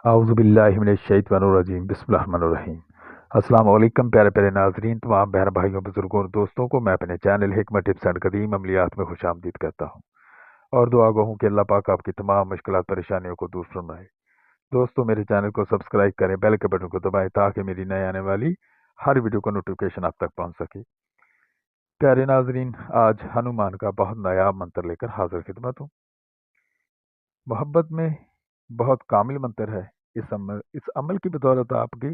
आऊज़ुबिल्लाहिमिनश्शैतानिर्रजीम बिस्मिल्लाहिर्रहमानिर्रहीम। अस्सलाम वालेकुम प्यारे प्यारे नाजरीन, तमाम बहन भाइयों बुजुर्गों और दोस्तों को मैं अपने चैनल हिकमत टिप्स एंड कदीम अमलियात में खुशामदीद कहता हूँ और दुआ गो हूँ कि अल्लाह पाक आपकी तमाम मुश्किलात परेशानियों को दूर फरमाए। दोस्तों, मेरे चैनल को सब्सक्राइब करें, बेल के बटन को दबाएं ताकि मेरी नए आने वाली हर वीडियो का नोटिफिकेशन आप तक पहुँच सके। प्यारे नाजरीन, आज हनुमान का बहुत नायाब मंत्र लेकर हाजिर खिदमत हूँ। मोहब्बत में बहुत कामिल मंत्र है। इस अमल की बदौलत आपकी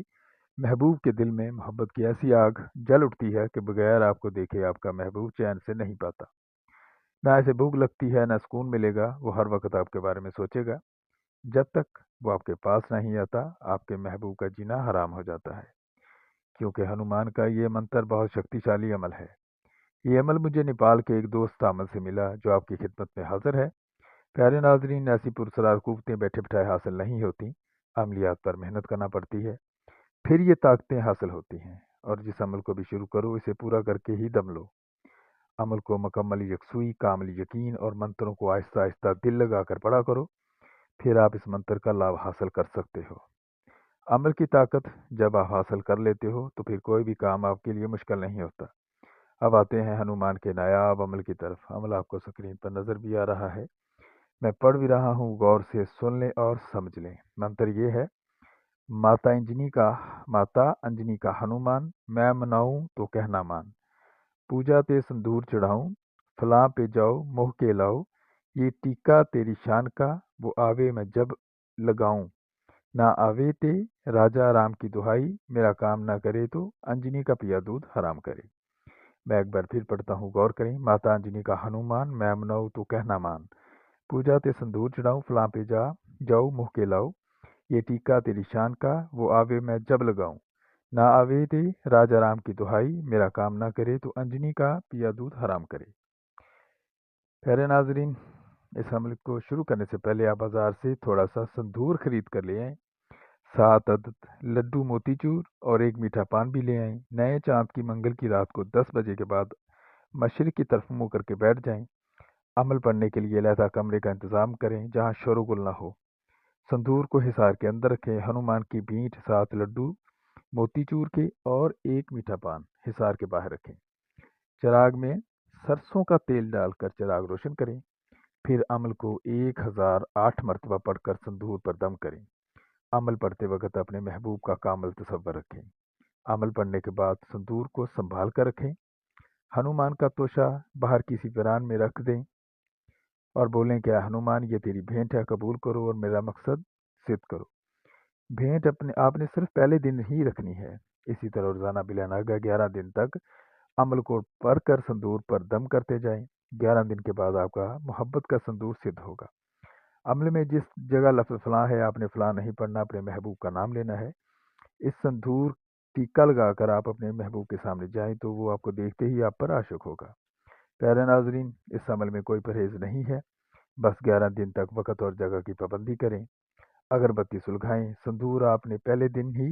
महबूब के दिल में मोहब्बत की ऐसी आग जल उठती है कि बगैर आपको देखे आपका महबूब चैन से नहीं पाता। ना ऐसे भूख लगती है, ना सुकून मिलेगा, वो हर वक्त आपके बारे में सोचेगा। जब तक वो आपके पास नहीं आता, आपके महबूब का जीना हराम हो जाता है। क्योंकि हनुमान का ये मंत्र बहुत शक्तिशाली अमल है। ये अमल मुझे नेपाल के एक दोस्त आमद से मिला जो आपकी खिदमत में हाजिर है। प्यारे नाजरीन, ऐसी पुरसरार कुव्वतें बैठे बिठाए हासिल नहीं होती, अमलियात पर मेहनत करना पड़ती है, फिर ये ताकतें हासिल होती हैं। और जिस अमल को भी शुरू करो, इसे पूरा करके ही दम लो। अमल को मुकम्मल यकसुई, कामिल यकीन और मंत्रों को आहिस्ता आहिस्ता दिल लगाकर पढ़ा करो, फिर आप इस मंत्र का लाभ हासिल कर सकते हो। अमल की ताकत जब आप हासिल कर लेते हो तो फिर कोई भी काम आपके लिए मुश्किल नहीं होता। अब आते हैं हनुमान के नायाब अमल की तरफ। अमल आपको स्क्रीन पर नज़र भी आ रहा है, मैं पढ़ भी रहा हूँ, गौर से सुन लें और समझ लें। मंत्र ये है: माता अंजनी का हनुमान, मैं मनाऊं तो कहना मान। पूजा ते संदूर चढ़ाऊं, फलां पे जाओ मोह के लाओ। ये टीका तेरी शान का, वो आवे मैं जब लगाऊं। ना आवे ते राजा राम की दुहाई, मेरा काम ना करे तो अंजनी का पिया दूध हराम करे। मैं एक बार फिर पढ़ता हूँ, गौर करें। माता अंजनी का हनुमान, मैं मनाऊं तो कहना मान। पूजा ते संदूर चढ़ाऊं, फलां पे जाओ मुँह के लाओ। ये टीका तेरी शान का, वो आवे मैं जब लगाऊं। ना आवे ते राजा राम की दुहाई, मेरा काम ना करे तो अंजनी का पिया दूध हराम करे। प्यारे नाजरीन, इस अमल को शुरू करने से पहले आप बाजार से थोड़ा सा संदूर खरीद कर ले आएँ, 7 अदद लड्डू मोतीचूर और एक मीठा पान भी ले आएँ। नए चांद की मंगल की रात को 10 बजे के बाद मशरिक की तरफ मुँह करके बैठ जाएं। अमल पढ़ने के लिए अलहदा कमरे का इंतज़ाम करें जहाँ शोरगुल ना हो। संदूर को हिसार के अंदर रखें। हनुमान की भींट 7 लड्डू मोतीचूर के और एक मीठा पान हिसार के बाहर रखें। चिराग में सरसों का तेल डालकर चिराग रोशन करें। फिर अमल को 1008 मरतबा पढ़कर संदूर पर दम करें। अमल पढ़ते वक्त अपने महबूब का कामल तसव्वुर रखें। अमल पढ़ने के बाद संदूर को संभाल कर रखें। हनुमान का तोशा बाहर किसी वीरान में रख दें और बोलें, क्या हनुमान, ये तेरी भेंट है, कबूल करो और मेरा मकसद सिद्ध करो। भेंट आपने सिर्फ पहले दिन ही रखनी है। इसी तरह रोजाना बिलानागा 11 दिन तक अमल को पढ़कर संदूर पर दम करते जाएं। 11 दिन के बाद आपका मोहब्बत का संदूर सिद्ध होगा। अमल में जिस जगह लफ्ज़ फलां है, आपने फलां नहीं पढ़ना, अपने महबूब का नाम लेना है। इस संदूर टीका लगाकर आप अपने महबूब के सामने जाएं तो वो आपको देखते ही आप पर आशिक होगा। प्यारे नाजरीन, इस अमल में कोई परहेज नहीं है, बस 11 दिन तक वक़्त और जगह की पाबंदी करें। अगरबत्ती सुलगाएं। संदूर आपने पहले दिन ही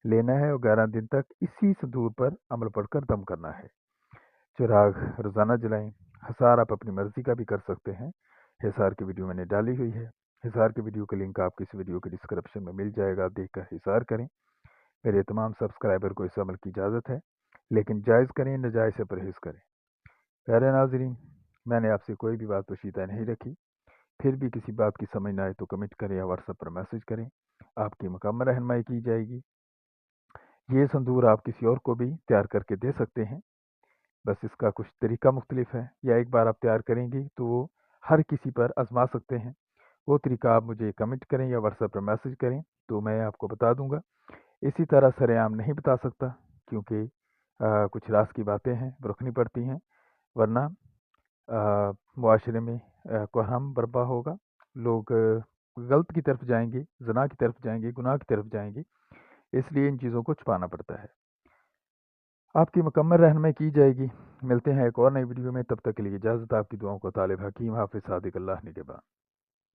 लेना है और 11 दिन तक इसी संदूर पर अमल पढ़कर दम करना है। चिराग रोज़ाना जलाएं। हिसार आप अपनी मर्जी का भी कर सकते हैं। हिसार की वीडियो मैंने डाली हुई है। हिसार की वीडियो का लिंक आपको इस वीडियो के डिस्क्रिप्शन में मिल जाएगा, देखकर हिसार करें। मेरे तमाम सब्सक्राइबर को इस अमल की इजाज़त है, लेकिन जायज़ करें, नाजायज़ से परहेज़ करें। प्यारे नाजरीन, मैंने आपसे कोई भी बात पोशीदा नहीं रखी। फिर भी किसी बात की समझ ना आए तो कमेंट करें या व्हाट्सएप पर मैसेज करें, आपकी मुकम्मल रहनुमाई की जाएगी। ये संदूर आप किसी और को भी तैयार करके दे सकते हैं, बस इसका कुछ तरीका मुख्तलिफ है, या एक बार आप तैयार करेंगे तो वो हर किसी पर आजमा सकते हैं। वो तरीका आप मुझे कमेंट करें या व्हाट्सएप पर मैसेज करें तो मैं आपको बता दूंगा। इसी तरह सरेआम नहीं बता सकता, क्योंकि कुछ राज की बातें हैं, वो रखनी पड़ती हैं, वरना मुआशरे में कोहराम बर्पा होगा। लोग गलत की तरफ जाएंगे, ज़ना की तरफ जाएंगे, गुनाह की तरफ जाएंगे। इसलिए इन चीज़ों को छुपाना पड़ता है। आपकी मुकम्मल रहनुमाई की जाएगी। मिलते हैं एक और नई वीडियो में, तब तक के लिए इजाज़त। आपकी दुआओं को तालिब हकीम हाफिज़ सादिक अल्लाह निगहबान।